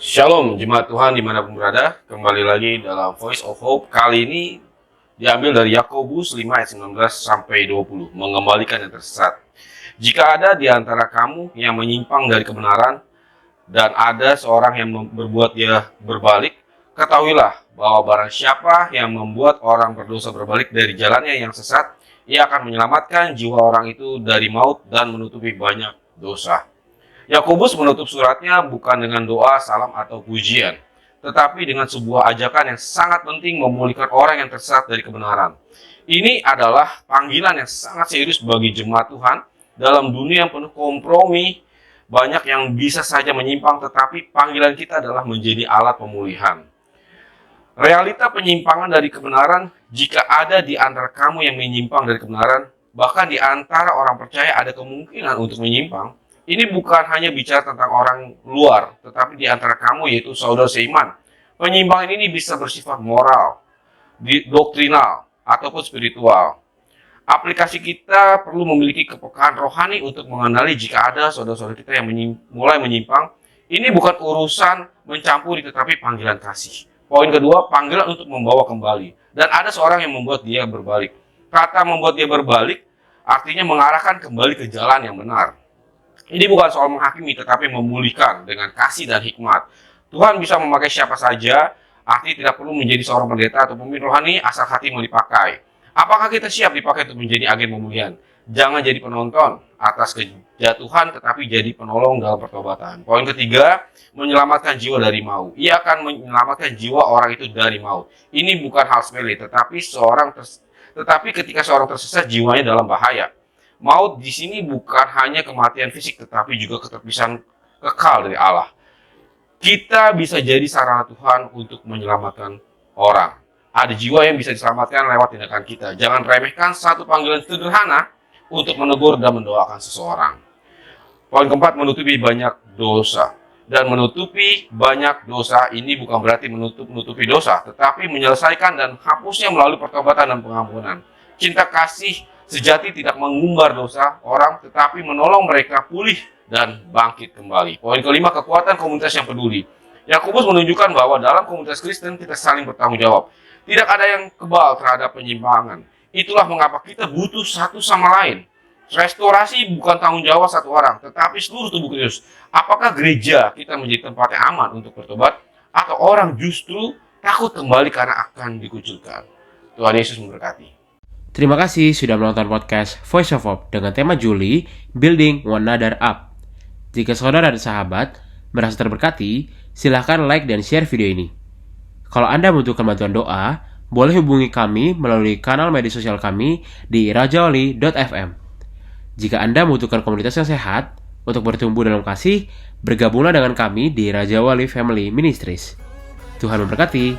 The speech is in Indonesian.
Shalom jemaat Tuhan dimanapun berada, kembali lagi dalam Voice of Hope. Kali ini diambil dari Yakobus 5 ayat 19 sampai 20, mengembalikan yang tersesat. Jika ada di antara kamu yang menyimpang dari kebenaran dan ada seorang yang berbuat dia berbalik, ketahuilah bahwa barang siapa yang membuat orang berdosa berbalik dari jalannya yang sesat, ia akan menyelamatkan jiwa orang itu dari maut dan menutupi banyak dosa. Yakobus menutup suratnya bukan dengan doa, salam, atau pujian, tetapi dengan sebuah ajakan yang sangat penting memulihkan orang yang tersesat dari kebenaran. Ini adalah panggilan yang sangat serius bagi jemaat Tuhan dalam dunia yang penuh kompromi. Banyak yang bisa saja menyimpang, tetapi panggilan kita adalah menjadi alat pemulihan. Realita penyimpangan dari kebenaran, jika ada di antara kamu yang menyimpang dari kebenaran, bahkan di antara orang percaya ada kemungkinan untuk menyimpang. Ini bukan hanya bicara tentang orang luar, tetapi di antara kamu, yaitu saudara seiman. Penyimpangan ini bisa bersifat moral, doktrinal, ataupun spiritual. Aplikasi kita perlu memiliki kepekaan rohani untuk mengenali jika ada saudara-saudara kita yang mulai menyimpang. Ini bukan urusan mencampuri, tetapi panggilan kasih. Poin kedua, panggilan untuk membawa kembali. Dan ada seorang yang membuat dia berbalik. Kata membuat dia berbalik artinya mengarahkan kembali ke jalan yang benar. Ini bukan soal menghakimi, tetapi memulihkan dengan kasih dan hikmat. Tuhan bisa memakai siapa saja, artinya tidak perlu menjadi seorang pendeta atau pemimpin rohani asal hati mau dipakai. Apakah kita siap dipakai untuk menjadi agen pemulihan? Jangan jadi penonton atas kejatuhan, tetapi jadi penolong dalam pertobatan. Poin ketiga, menyelamatkan jiwa dari maut. Ia akan menyelamatkan jiwa orang itu dari maut. Ini bukan hal sepele, tetapi ketika seorang tersesat, jiwanya dalam bahaya. Maut di sini bukan hanya kematian fisik, tetapi juga keterpisahan kekal dari Allah. Kita bisa jadi sarana Tuhan untuk menyelamatkan orang. Ada jiwa yang bisa diselamatkan lewat tindakan kita. Jangan remehkan satu panggilan sederhana untuk menegur dan mendoakan seseorang. Poin keempat, menutupi banyak dosa. Dan menutupi banyak dosa ini bukan berarti menutupi dosa, tetapi menyelesaikan dan hapusnya melalui pertobatan dan pengampunan. Cinta kasih sejati tidak mengumbar dosa orang, tetapi menolong mereka pulih dan bangkit kembali. Poin kelima, kekuatan komunitas yang peduli. Yakobus menunjukkan bahwa dalam komunitas Kristen kita saling bertanggung jawab. Tidak ada yang kebal terhadap penyimpangan. Itulah mengapa kita butuh satu sama lain. Restorasi bukan tanggung jawab satu orang, tetapi seluruh tubuh Kristus. Apakah gereja kita menjadi tempat yang aman untuk bertobat, atau orang justru takut kembali karena akan dikucilkan? Tuhan Yesus memberkati. Terima kasih sudah menonton podcast Voice of Hope dengan tema Juli, Building One Another Up. Jika saudara dan sahabat merasa terberkati, silahkan like dan share video ini. Kalau Anda membutuhkan bantuan doa, boleh hubungi kami melalui kanal media sosial kami di rajawali.fm. Jika Anda membutuhkan komunitas yang sehat untuk bertumbuh dalam kasih, bergabunglah dengan kami di Raja Wali Family Ministries. Tuhan memberkati.